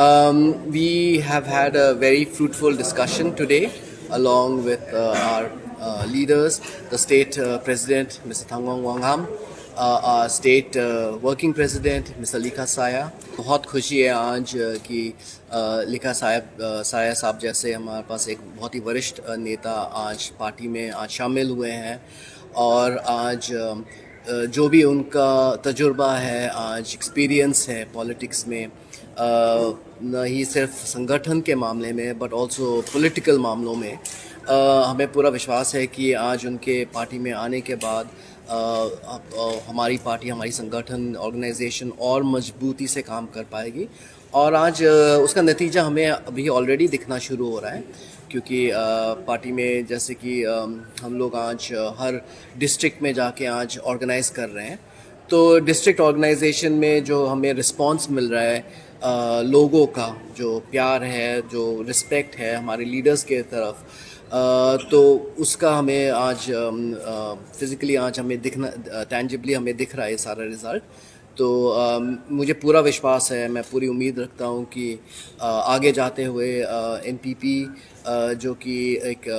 We have had a very fruitful discussion today, along with our leaders, the state president, Mr. Thangong Wangham, our state working president, Mr. Likha Saya. बहुत खुशी है आज कि लिखा साया साहब जैसे हमारे पास एक बहुत ही वरिष्ठ नेता आज पार्टी में आज शामिल हुए हैं और आज जो भी उनका तजुर्बा है, आज एक्सपीरियंस है पॉलिटिक्स में, न ही सिर्फ संगठन के मामले में बट ऑल्सो पॉलिटिकल मामलों में, हमें पूरा विश्वास है कि आज उनके पार्टी में आने के बाद हमारी पार्टी, हमारी संगठन, ऑर्गेनाइजेशन और मजबूती से काम कर पाएगी। और आज उसका नतीजा हमें अभी ऑलरेडी दिखना शुरू हो रहा है, क्योंकि पार्टी में जैसे कि हम लोग आज हर डिस्ट्रिक्ट में जाके आज ऑर्गेनाइज कर रहे हैं, तो डिस्ट्रिक्ट ऑर्गेनाइजेशन में जो हमें रिस्पांस मिल रहा है, लोगों का जो प्यार है, जो रिस्पेक्ट है हमारे लीडर्स के तरफ, तो उसका हमें आज फिज़िकली आज हमें दिखना, टेंजिबली हमें दिख रहा है सारा रिज़ल्ट। तो मुझे पूरा विश्वास है, मैं पूरी उम्मीद रखता हूँ कि आगे जाते हुए एनपीपी जो कि एक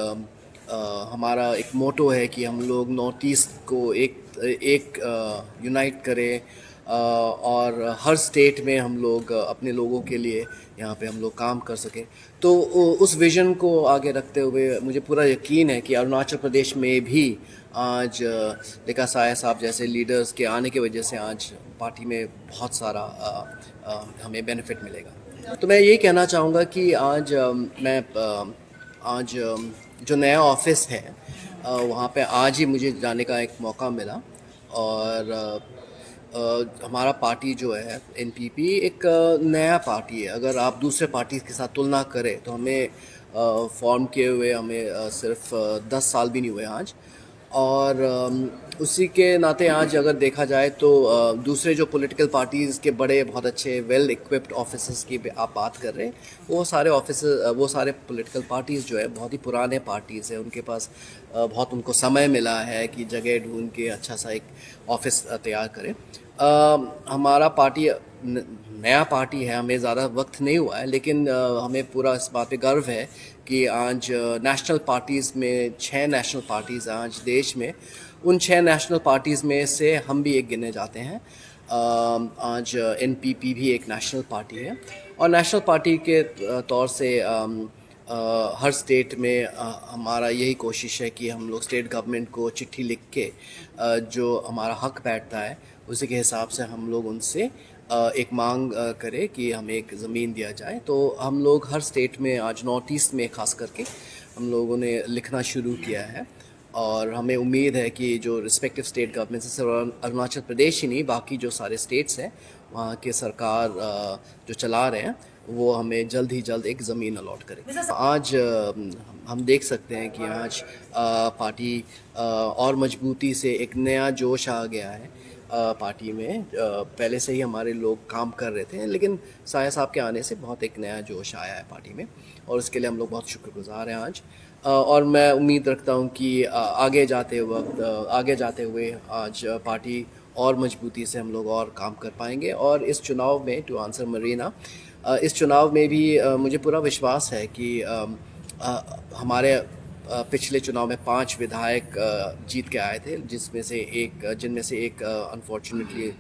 हमारा एक मोटो है कि हम लोग नॉर्थ ईस्ट को एक यूनाइट करें, और हर स्टेट में हम लोग अपने लोगों के लिए यहाँ पे हम लोग काम कर सकें। तो उस विज़न को आगे रखते हुए मुझे पूरा यकीन है कि अरुणाचल प्रदेश में भी आज लिखा साया साहब जैसे लीडर्स के आने की वजह से आज पार्टी में बहुत सारा हमें बेनिफिट मिलेगा। तो मैं यही कहना चाहूँगा कि आज मैं आज जो नया ऑफिस है वहाँ पे आज ही मुझे जाने का एक मौका मिला, और हमारा पार्टी जो है एनपीपी एक नया पार्टी है। अगर आप दूसरे पार्टी के साथ तुलना करें तो हमें फॉर्म किए हुए हमें सिर्फ 10 साल भी नहीं हुए आज, और उसी के नाते आज अगर देखा जाए तो दूसरे जो पॉलिटिकल पार्टीज़ के बड़े बहुत अच्छे वेल इक्विप्ड ऑफिसर्स की आप बात कर रहे हैं, वो सारे पॉलिटिकल पार्टीज़ जो है बहुत ही पुराने पार्टीज़ हैं, उनके पास बहुत उनको समय मिला है कि जगह ढूंढ के अच्छा सा एक ऑफिस तैयार करें। हमारा पार्टी नया पार्टी है, हमें ज़्यादा वक्त नहीं हुआ है, लेकिन हमें पूरा इस बात पे गर्व है कि आज नेशनल पार्टीज़ में 6 नेशनल पार्टीज़ आज देश में, उन 6 नेशनल पार्टीज़ में से हम भी एक गिने जाते हैं। आज एनपीपी भी एक नेशनल पार्टी है, और नेशनल पार्टी के तौर से हर स्टेट में हमारा यही कोशिश है कि हम लोग स्टेट गवर्नमेंट को चिट्ठी लिख के जो हमारा हक बैठता है उसी के हिसाब से हम लोग उनसे एक मांग करें कि हमें एक ज़मीन दिया जाए। तो हम लोग हर स्टेट में आज नॉर्थ ईस्ट में ख़ास करके हम लोगों ने लिखना शुरू किया है, और हमें उम्मीद है कि जो रिस्पेक्टिव स्टेट गवर्नमेंट से सिर्फ अरुणाचल प्रदेश ही नहीं, बाकी जो सारे स्टेट्स हैं वहाँ के सरकार जो चला रहे हैं वो हमें जल्द ही जल्द एक ज़मीन अलॉट करें। आज हम देख सकते हैं कि आज पार्टी और मजबूती से एक नया जोश आ गया है पार्टी में। पहले से ही हमारे लोग काम कर रहे थे, लेकिन साया साहब के आने से बहुत एक नया जोश आया है पार्टी में, और उसके लिए हम लोग बहुत शुक्रगुजार हैं आज। और मैं उम्मीद रखता हूं कि आगे जाते हुए आज पार्टी और मजबूती से हम लोग और काम कर पाएंगे। और इस चुनाव में, टू आंसर मरीना, इस चुनाव में भी मुझे पूरा विश्वास है कि हमारे पिछले चुनाव में 5 विधायक जीत के आए थे, जिनमें से एक अनफॉर्चुनेटली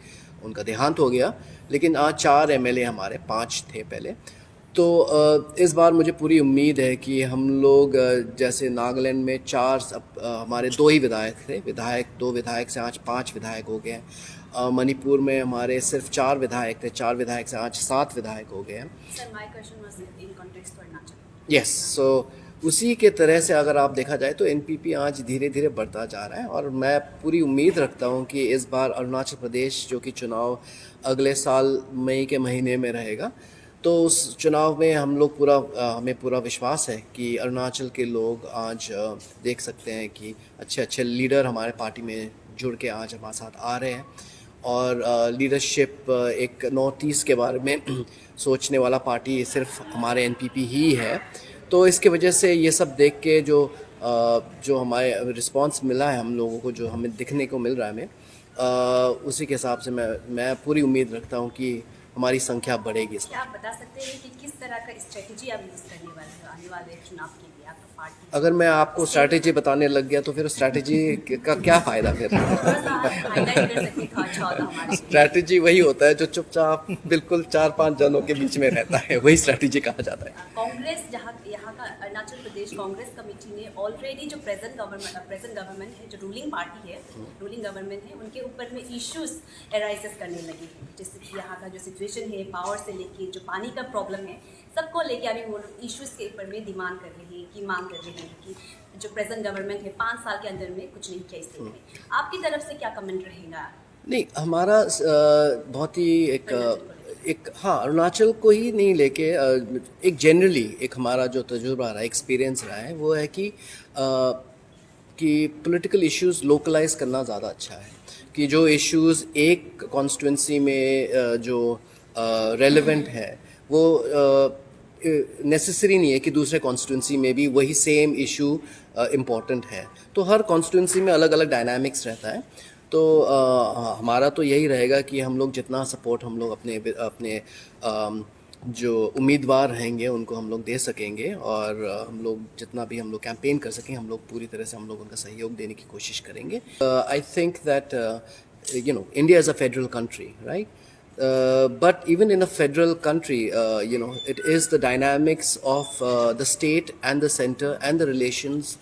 उनका देहांत हो गया, लेकिन आज 4 एमएलए हमारे, 5 थे पहले। तो इस बार मुझे पूरी उम्मीद है कि हम लोग जैसे नागालैंड में हमारे 2 ही विधायक थे, 2 विधायक से आज 5 विधायक हो गए हैं। मणिपुर में हमारे सिर्फ 4 विधायक थे, 4 विधायक से आज 7 विधायक हो गए हैं। यस, सो उसी के तरह से अगर आप देखा जाए तो एनपीपी आज धीरे धीरे बढ़ता जा रहा है, और मैं पूरी उम्मीद रखता हूं कि इस बार अरुणाचल प्रदेश जो कि चुनाव अगले साल मई के महीने में रहेगा, तो उस चुनाव में हमें पूरा विश्वास है कि अरुणाचल के लोग आज देख सकते हैं कि अच्छे अच्छे लीडर हमारे पार्टी में जुड़ के आज हमारे साथ आ रहे हैं, और लीडरशिप एक नॉर्थ ईस्ट के बारे में सोचने वाला पार्टी सिर्फ हमारे एनपीपी ही है। तो इसके वजह से ये सब देख के जो हमारे रिस्पांस मिला है हम लोगों को, जो हमें दिखने को मिल रहा है हमें, उसी के हिसाब से मैं पूरी उम्मीद रखता हूँ कि हमारी संख्या बढ़ेगी इस क्या बार। आप बता सकते हैं कि किस तरह का स्ट्रेटजी आप यूज़ करने वाले हो आने वाले चुनाव के लिए, आपका पार्टी अगर मैं आपको स्टेट स्ट्रैटेजी बताने लग गया तो फिर स्ट्रैटेजी का क्या फ़ायदा फिर? थोड़ा सा हाईलाइट कर सकते हैं अच्छा होता हमारे लिए। स्ट्रैटेजी वही होता है जो चुपचाप बिल्कुल 4-5 जनों के बीच में रहता है, वही स्ट्रैटेजी कहा जाता है। कांग्रेस जहाँ यहाँ का अरुणाचल प्रदेश कांग्रेस कमेटी ने ऑलरेडी जो प्रेजेंट गवर्नमेंट है, जो रूलिंग पार्टी है, रूलिंग गवर्नमेंट है, उनके ऊपर में इश्यूज एराइजेस करने लगे हैं। जैसे कि यहाँ का जो सिचुएशन है, पावर से लेके जो पानी का प्रॉब्लम है, सबको लेके अभी वो इश्यूज के ऊपर में डिमांड कर रहे हैं कि मांग कर रहे हैं कि जो प्रेजेंट गवर्नमेंट है 5 साल के अंदर में कुछ नहीं किया इसके लिए। आपकी तरफ से क्या कमेंट रहेगा नहीं, हमारा बहुत ही अरुणाचल को लेकर? एक हाँ, अरुणाचल को ही नहीं लेके एक जनरली एक हमारा जो तजुर्बा रहा है, एक्सपीरियंस रहा है, वो है कि पॉलिटिकल इश्यूज लोकलाइज करना ज़्यादा अच्छा है। कि जो इश्यूज एक कॉन्स्टिट्यूंसी में जो रेलेवेंट है, वो नेसेसरी नहीं है कि दूसरे कॉन्स्टिट्यूंसी में भी वही सेम इशू इम्पॉर्टेंट है। तो हर कॉन्स्टिट्यूंसी में अलग अलग डायनामिक्स रहता है। तो हमारा तो यही रहेगा कि हम लोग जितना सपोर्ट हम लोग अपने अपने जो उम्मीदवार रहेंगे उनको हम लोग दे सकेंगे, और हम लोग जितना भी हम लोग कैंपेन कर सकें, हम लोग पूरी तरह से हम लोग उनका सहयोग देने की कोशिश करेंगे। I think that India is a federal country, right? But even in a federal country, it is the dynamics of the state and the center and the relations,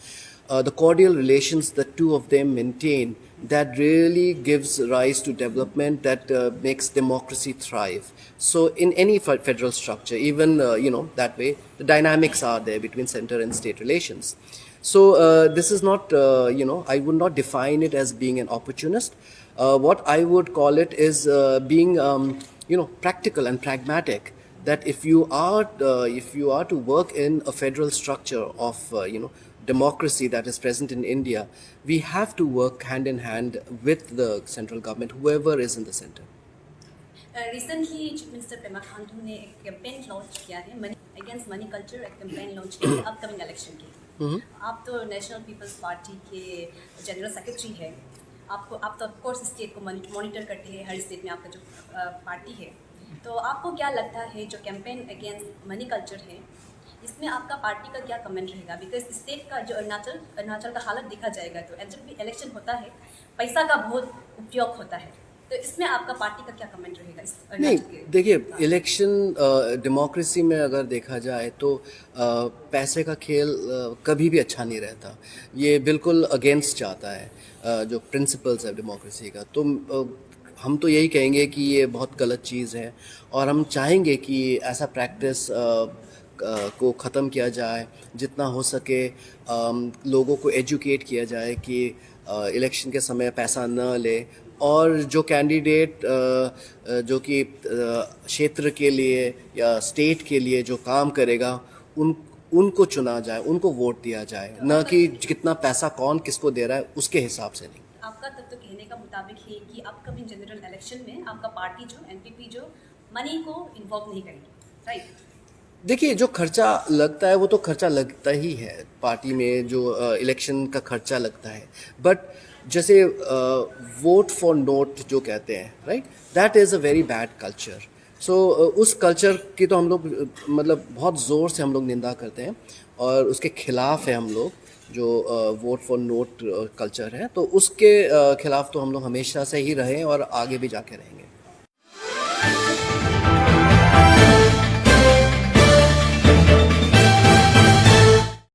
the cordial relations that two of them maintain, that really gives rise to development, that makes democracy thrive. So in any federal structure, even that way, the dynamics are there between center and state relations. So this is not, I would not define it as being an opportunist. What I would call it is being, practical and pragmatic. That if you are to work in a federal structure of, democracy that is present in India, we have to work hand in hand with the central government, whoever is in the center. Recently chief minister Pema Khandu ने एक campaign launch किया है money against money culture, एक campaign launch किया है upcoming election के लिए। आप तो नेशनल पीपल्स पार्टी के जनरल सेक्रेटरी है, आप तो ऑफकोर्स स्टेट को मॉनिटर करते हैं, हर स्टेट में आपका जो पार्टी है। तो आपको क्या लगता है जो कैंपेन अगेंस्ट मनी कल्चर है, इसमें आपका पार्टी का क्या कमेंट रहेगा? बिकॉज स्टेट का जो अरुणाचल का हालत देखा जाएगा तो जब भी इलेक्शन होता है पैसा का बहुत उपयोग होता है, तो इसमें आपका पार्टी का क्या कमेंट रहेगा इस नहीं, अरुणाचल के? देखिए, इलेक्शन डेमोक्रेसी में अगर देखा जाए तो पैसे का खेल कभी भी अच्छा नहीं रहता। ये बिल्कुल अगेंस्ट जाता है जो प्रिंसिपल्स है डेमोक्रेसी का। तो हम तो यही कहेंगे कि ये बहुत गलत चीज़ है, और हम चाहेंगे कि ऐसा प्रैक्टिस को ख़त्म किया जाए। जितना हो सके लोगों को एजुकेट किया जाए कि इलेक्शन के समय पैसा न ले, और जो कैंडिडेट जो कि क्षेत्र के लिए या स्टेट के लिए जो काम करेगा, उनको चुना जाए, उनको वोट दिया जाए, न कि कितना पैसा कौन किसको दे रहा है उसके हिसाब से नहीं। आपका तब तो कहने का मुताबिक है कि अपकमिंग जनरल इलेक्शन में आपका पार्टी जो एनपीपी जो मनी को इन्वॉल्व नहीं करेगी, राइट? देखिए, जो खर्चा लगता है वो तो खर्चा लगता ही है पार्टी में, जो इलेक्शन का खर्चा लगता है। बट जैसे वोट फॉर नोट जो कहते हैं, right, that is a very bad culture. सो उस कल्चर की तो हम लोग मतलब बहुत ज़ोर से हम लोग निंदा करते हैं, और उसके खिलाफ है हम लोग। जो वोट फॉर नोट कल्चर है, तो उसके खिलाफ तो हम लोग हमेशा से ही रहे और आगे भी जाके रहेंगे।